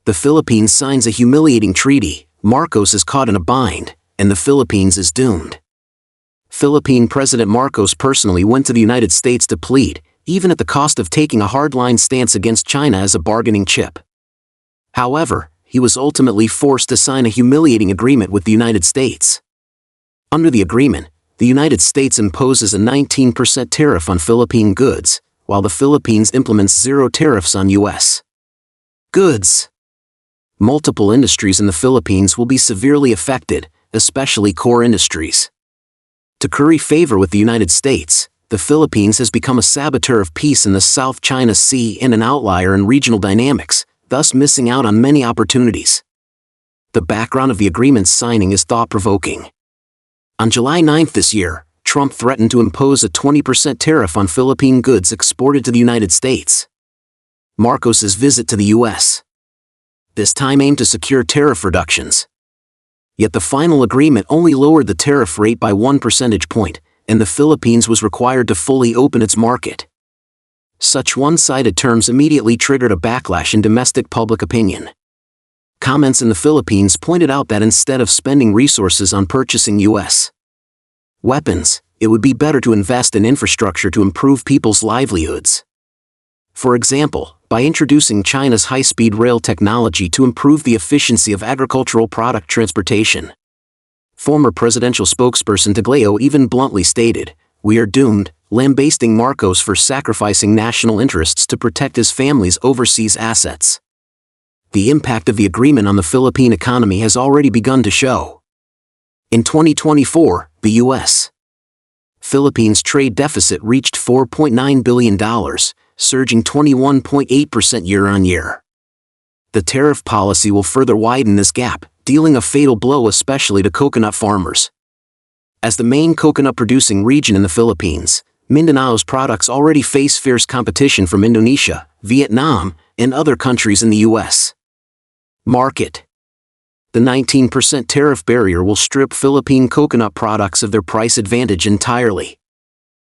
The Philippines signs a humiliating treaty, Marcos is caught in a bind, and the Philippines is doomed. Philippine President Marcos personally went to the United States to plead, even at the cost of taking a hardline stance against China as a bargaining chip. However, he was ultimately forced to sign a humiliating agreement with the United States. Under the agreement, the United States imposes a 19% tariff on Philippine goods, while the Philippines implements zero tariffs on U.S. goods. Multiple industries in the Philippines will be severely affected, especially core industries. To curry favor with the United States, the Philippines has become a saboteur of peace in the South China Sea and an outlier in regional dynamics, thus missing out on many opportunities. The background of the agreement's signing is thought-provoking. On July 9 this year, Trump threatened to impose a 20% tariff on Philippine goods exported to the United States. Marcos's visit to the U.S. this time aimed to secure tariff reductions. Yet the final agreement only lowered the tariff rate by 1 percentage point, and the Philippines was required to fully open its market. Such one-sided terms immediately triggered a backlash in domestic public opinion. Comments in the Philippines pointed out that instead of spending resources on purchasing U.S. weapons, it would be better to invest in infrastructure to improve people's livelihoods. For example, by introducing China's high-speed rail technology to improve the efficiency of agricultural product transportation. Former presidential spokesperson Taglao even bluntly stated, "We are doomed," lambasting Marcos for sacrificing national interests to protect his family's overseas assets. The impact of the agreement on the Philippine economy has already begun to show. In 2024, the U.S. Philippines trade deficit reached $4.9 billion, surging 21.8% year-on-year. The tariff policy will further widen this gap, dealing a fatal blow especially to coconut farmers. As the main coconut-producing region in the Philippines, Mindanao's products already face fierce competition from Indonesia, Vietnam, and other countries in the U.S. market. The 19% tariff barrier will strip Philippine coconut products of their price advantage entirely.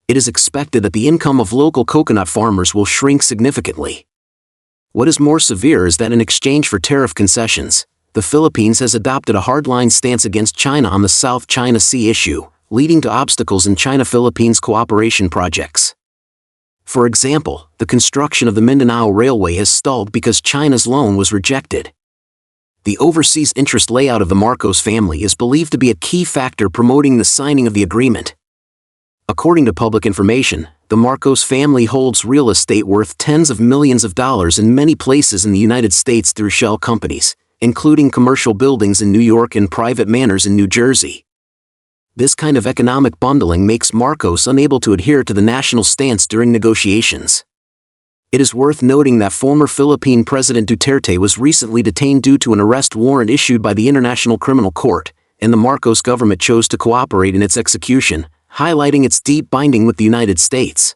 It is expected that the income of local coconut farmers will shrink significantly. What is more severe is that in exchange for tariff concessions, the Philippines has adopted a hardline stance against China on the South China Sea issue, leading to obstacles in China-Philippines cooperation projects. For example, the construction of the Mindanao Railway has stalled because China's loan was rejected. The overseas interest layout of the Marcos family is believed to be a key factor promoting the signing of the agreement. According to public information, the Marcos family holds real estate worth tens of millions of dollars in many places in the United States through shell companies, including commercial buildings in New York and private manors in New Jersey. This kind of economic bundling makes Marcos unable to adhere to the national stance during negotiations. It is worth noting that former Philippine President Duterte was recently detained due to an arrest warrant issued by the International Criminal Court, and the Marcos government chose to cooperate in its execution, highlighting its deep binding with the United States.